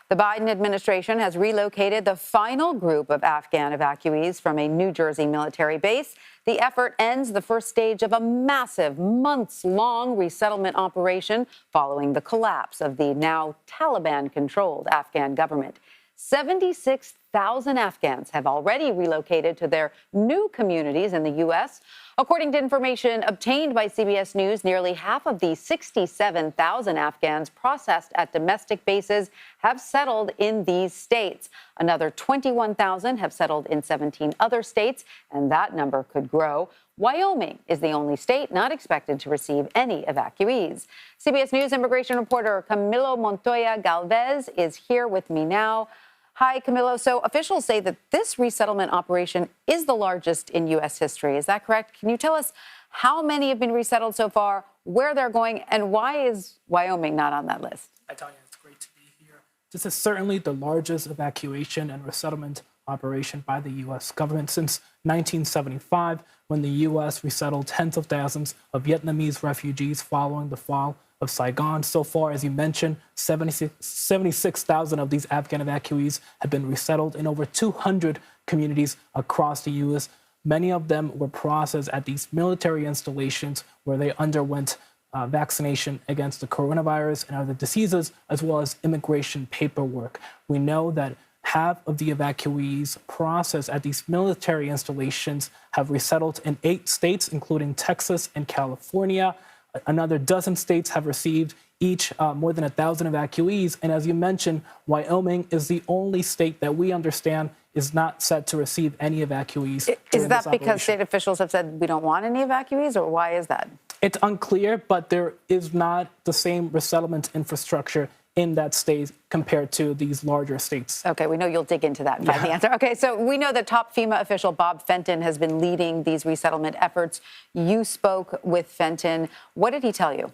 The Biden administration has relocated the final group of Afghan evacuees from a New Jersey military base. The effort ends the first stage of a massive, months-long resettlement operation following the collapse of the now Taliban-controlled Afghan government. 76,000 Afghans have already relocated to their new communities in the U.S. According to information obtained by CBS News, nearly half of the 67,000 Afghans processed at domestic bases have settled in these states. Another 21,000 have settled in 17 other states, and that number could grow. Wyoming is the only state not expected to receive any evacuees. CBS News immigration reporter Camilo Montoya-Galvez is here with me now. Hi, Camilo. So officials say that this resettlement operation is the largest in U.S. history. Is that correct? Can you tell us how many have been resettled so far, where they're going, and why is Wyoming not on that list? Hi, Tanya. It's great to be here. This is certainly the largest evacuation and resettlement operation by the U.S. government since 1975, when the U.S. resettled tens of thousands of Vietnamese refugees following the fall of Saigon. So far, as you mentioned, 76,000 of these Afghan evacuees have been resettled in over 200 communities across the U.S. Many of them were processed at these military installations where they underwent vaccination against the coronavirus and other diseases, as well as immigration paperwork. We know that half of the evacuees processed at these military installations have resettled in 8 states, including Texas and California. Another dozen states have received each more than 1,000 evacuees. And as you mentioned, Wyoming is the only state that we understand is not set to receive any evacuees. Is that because state officials have said we don't want any evacuees, or why is that? It's unclear, but there is not the same resettlement infrastructure in that state compared to these larger states. Okay, we know you'll dig into that and find the answer. Okay, so we know that top FEMA official Bob Fenton has been leading these resettlement efforts. You spoke with Fenton. What did he tell you?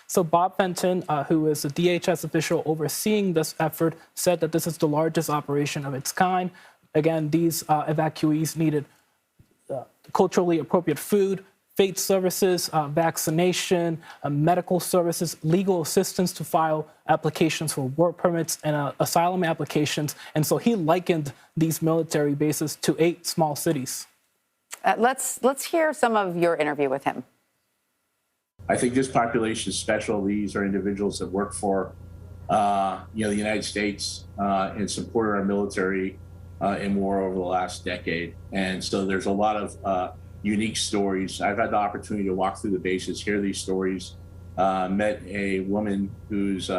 So Bob Fenton, who is a DHS official overseeing this effort, said that this is the largest operation of its kind. Again, these evacuees needed culturally appropriate food, faith services, vaccination, medical services, legal assistance to file applications for work permits and asylum applications. And so he likened these military bases to 8 small cities. Let's hear some of your interview with him. I think this population is special. These are individuals that work for the United States and supported our military in war over the last decade. And so there's a lot of unique stories. I've had the opportunity to walk through the bases, hear these stories, met a woman who's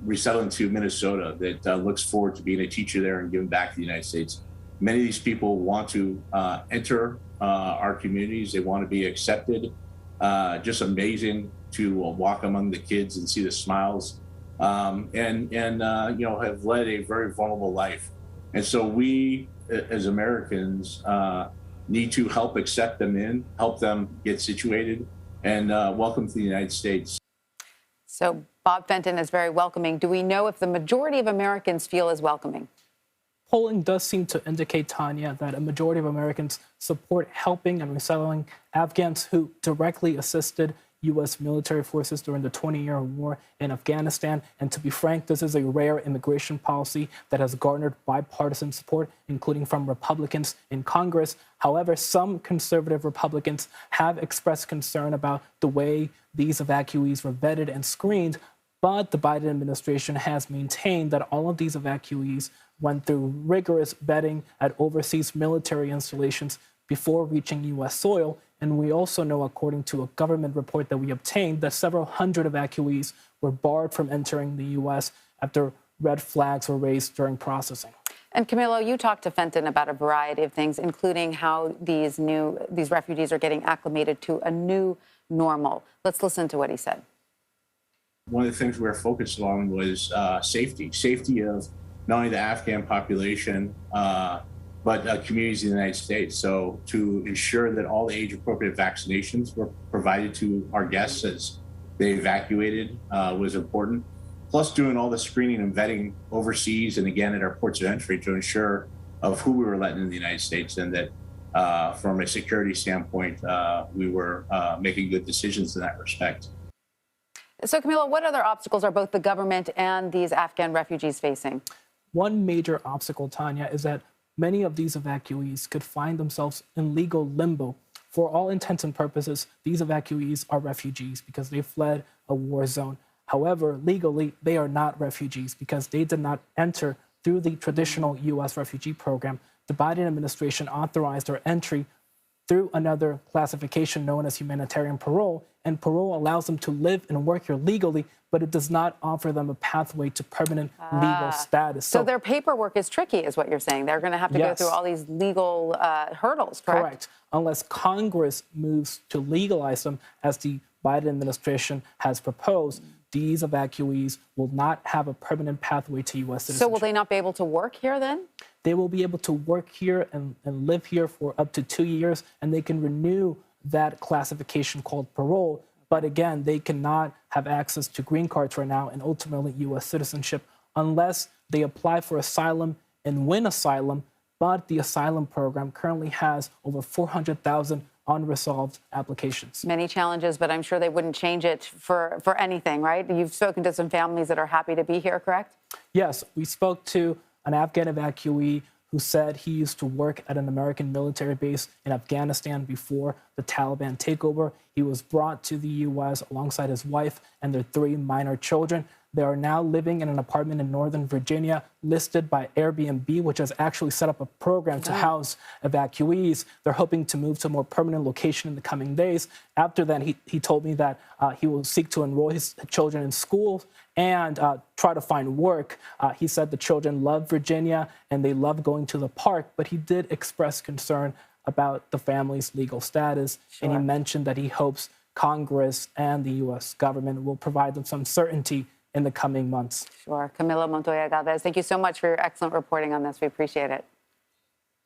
resettling to Minnesota that looks forward to being a teacher there and giving back to the United States. Many of these people want to enter our communities. They want to be accepted. Just amazing to walk among the kids and see the smiles and have led a very vulnerable life. And so we, as Americans, need to help accept them in, help them get situated, and welcome to the United States. So Bob Fenton is very welcoming. Do we know if the majority of Americans feel as welcoming? Polling does seem to indicate, Tanya, that a majority of Americans support helping and resettling Afghans who directly assisted U.S. military forces during the 20-year war in Afghanistan. And to be frank, this is a rare immigration policy that has garnered bipartisan support, including from Republicans in Congress. However, some conservative Republicans have expressed concern about the way these evacuees were vetted and screened. But the Biden administration has maintained that all of these evacuees went through rigorous vetting at overseas military installations before reaching U.S. soil. And we also know, according to a government report that we obtained, that several hundred evacuees were barred from entering the U.S. after red flags were raised during processing. And Camilo, you talked to Fenton about a variety of things, including how these refugees are getting acclimated to a new normal. Let's listen to what he said. One of the things we were focused on was safety of not only the Afghan population, but communities in the United States. So to ensure that all the age-appropriate vaccinations were provided to our guests as they evacuated was important. Plus doing all the screening and vetting overseas and again at our ports of entry to ensure of who we were letting in the United States, and that from a security standpoint, we were making good decisions in that respect. So, Camilo, what other obstacles are both the government and these Afghan refugees facing? One major obstacle, Tanya, is that many of these evacuees could find themselves in legal limbo. For all intents and purposes, these evacuees are refugees because they fled a war zone. However, legally, they are not refugees because they did not enter through the traditional U.S. refugee program. The Biden administration authorized their entry through another classification known as humanitarian parole, and parole allows them to live and work here legally, but it does not offer them a pathway to permanent legal status. So their paperwork is tricky, is what you're saying. They're going to have to go through all these legal hurdles, correct? Correct. Unless Congress moves to legalize them, as the Biden administration has proposed, these evacuees will not have a permanent pathway to U.S. citizenship. So will they not be able to work here then? They will be able to work here and live here for up to 2 years, and they can renew that classification called parole. But again, they cannot have access to green cards right now and ultimately U.S. citizenship unless they apply for asylum and win asylum. But the asylum program currently has over 400,000 unresolved applications. Many challenges, but I'm sure they wouldn't change it for anything, right? You've spoken to some families that are happy to be here, correct? Yes, we spoke to an Afghan evacuee who said he used to work at an American military base in Afghanistan before the Taliban takeover. He was brought to the U.S. alongside his wife and their 3 minor children. They are now living in an apartment in Northern Virginia listed by Airbnb, which has actually set up a program to house evacuees. They're hoping to move to a more permanent location in the coming days. After that, he told me that he will seek to enroll his children in school and try to find work. He said the children love Virginia and they love going to the park, but he did express concern about the family's legal status. And he mentioned that he hopes Congress and the U.S. government will provide them some certainty in the coming months. Sure. Camilo Montoya-Galvez, thank you so much for your excellent reporting on this. We appreciate it.